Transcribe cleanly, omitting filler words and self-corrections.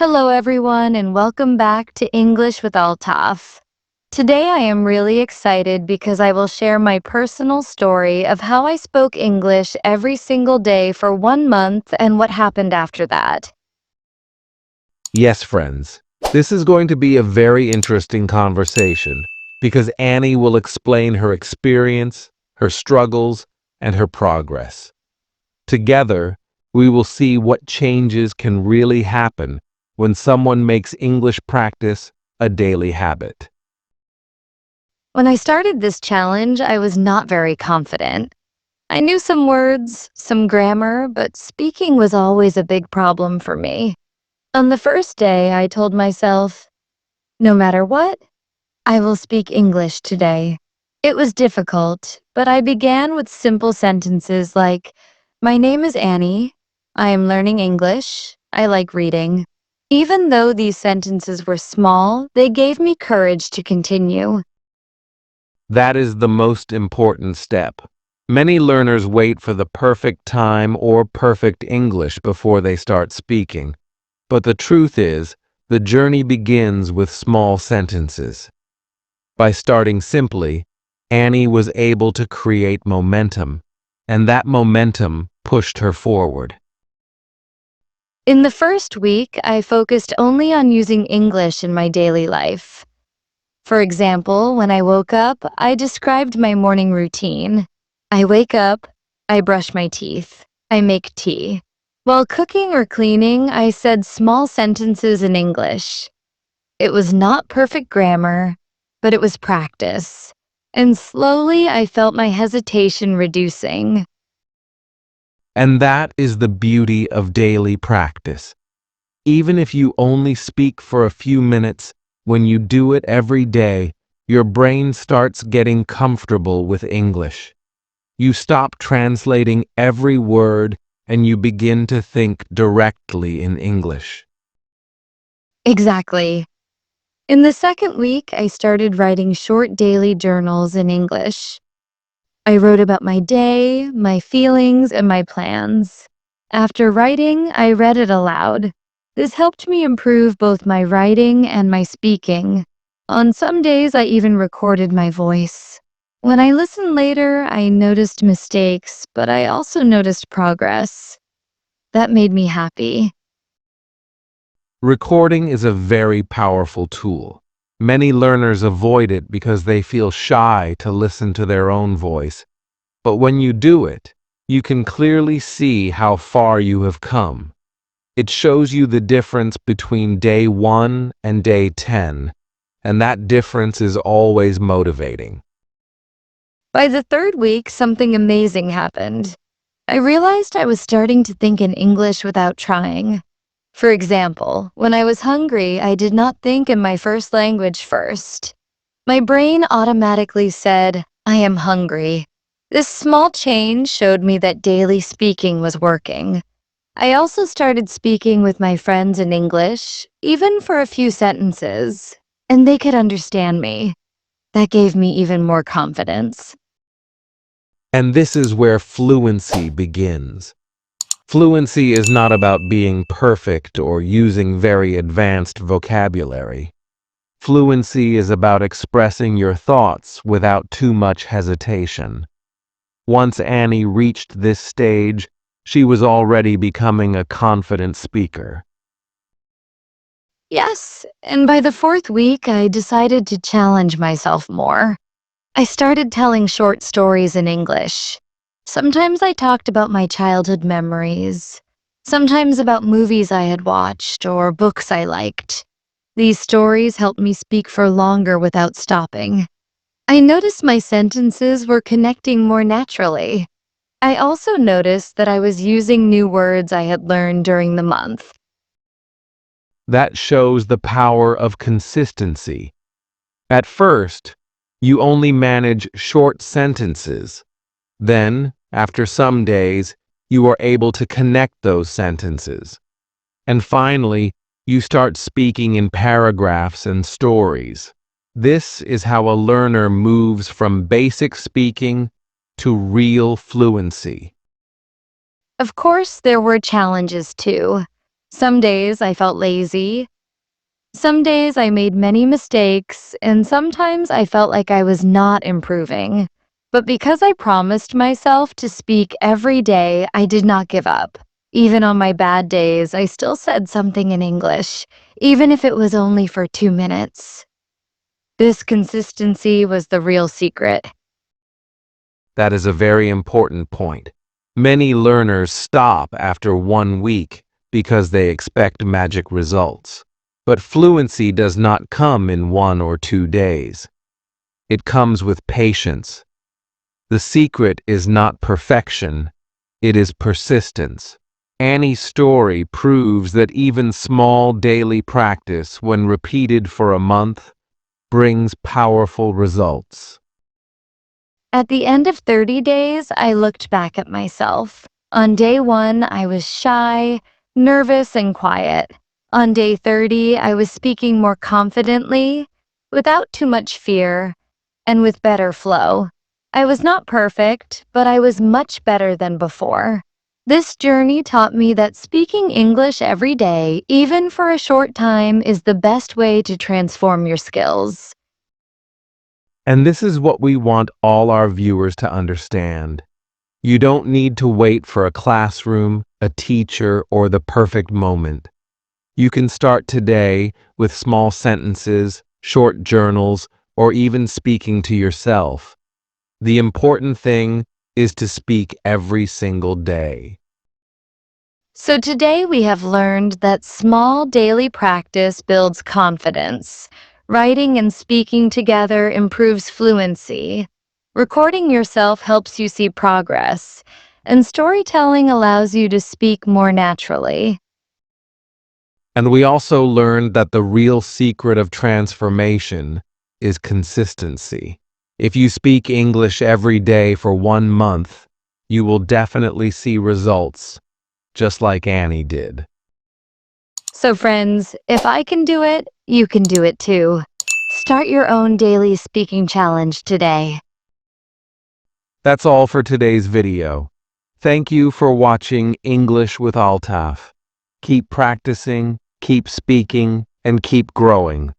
Hello, everyone, and welcome back to English with Altaf. Today, I am really excited because I will share my personal story of how I spoke English every single day for 1 month and what happened after that. Yes, friends, this is going to be a very interesting conversation because Annie will explain her experience, her struggles, and her progress. Together, we will see what changes can really happen when someone makes English practice a daily habit. When I started this challenge, I was not very confident. I knew some words, some grammar, but speaking was always a big problem for me. On the first day, I told myself, no matter what, I will speak English today. It was difficult, but I began with simple sentences like, my name is Annie. I am learning English. I like reading. Even though these sentences were small, they gave me courage to continue. That is the most important step. Many learners wait for the perfect time or perfect English before they start speaking. But the truth is, the journey begins with small sentences. By starting simply, Annie was able to create momentum, and that momentum pushed her forward. In the first week, I focused only on using English in my daily life. For example, when I woke up, I described my morning routine. I wake up, I brush my teeth, I make tea. While cooking or cleaning, I said small sentences in English. It was not perfect grammar, but it was practice. And slowly, I felt my hesitation reducing. And that is the beauty of daily practice. Even if you only speak for a few minutes, when you do it every day, your brain starts getting comfortable with English. You stop translating every word and you begin to think directly in English. Exactly. In the second week, I started writing short daily journals in English. I wrote about my day, my feelings, and my plans. After writing, I read it aloud. This helped me improve both my writing and my speaking. On some days, I even recorded my voice. When I listened later, I noticed mistakes, but I also noticed progress. That made me happy. Recording is a very powerful tool. Many learners avoid it because they feel shy to listen to their own voice. But when you do it, you can clearly see how far you have come. It shows you the difference between day 1 and day 10, and that difference is always motivating. By the third week, something amazing happened. I realized I was starting to think in English without trying. For example, when I was hungry, I did not think in my first language first. My brain automatically said, I am hungry. This small change showed me that daily speaking was working. I also started speaking with my friends in English, even for a few sentences, and they could understand me. That gave me even more confidence. And this is where fluency begins. Fluency is not about being perfect or using very advanced vocabulary. Fluency is about expressing your thoughts without too much hesitation. Once Annie reached this stage, she was already becoming a confident speaker. Yes, and by the fourth week, I decided to challenge myself more. I started telling short stories in English. Sometimes I talked about my childhood memories, sometimes about movies I had watched or books I liked. These stories helped me speak for longer without stopping. I noticed my sentences were connecting more naturally. I also noticed that I was using new words I had learned during the month. That shows the power of consistency. At first, you only manage short sentences. Then, after some days, you are able to connect those sentences. And finally, you start speaking in paragraphs and stories. This is how a learner moves from basic speaking to real fluency. Of course, there were challenges too. Some days I felt lazy. Some days I made many mistakes, and sometimes I felt like I was not improving. But because I promised myself to speak every day, I did not give up. Even on my bad days, I still said something in English, even if it was only for 2 minutes. This consistency was the real secret. That is a very important point. Many learners stop after 1 week because they expect magic results. But fluency does not come in 1 or 2 days. It comes with patience. The secret is not perfection, it is persistence. Annie's story proves that even small daily practice, when repeated for a month, brings powerful results. At the end of 30 days, I looked back at myself. On day 1, I was shy, nervous, and quiet. On day 30, I was speaking more confidently, without too much fear, and with better flow. I was not perfect, but I was much better than before. This journey taught me that speaking English every day, even for a short time, is the best way to transform your skills. And this is what we want all our viewers to understand. You don't need to wait for a classroom, a teacher, or the perfect moment. You can start today with small sentences, short journals, or even speaking to yourself. The important thing is to speak every single day. So today we have learned that small daily practice builds confidence. Writing and speaking together improves fluency. Recording yourself helps you see progress. And storytelling allows you to speak more naturally. And we also learned that the real secret of transformation is consistency. If you speak English every day for 1 month, you will definitely see results, just like Annie did. So friends, if I can do it, you can do it too. Start your own daily speaking challenge today. That's all for today's video. Thank you for watching English with Altaf. Keep practicing, keep speaking, and keep growing.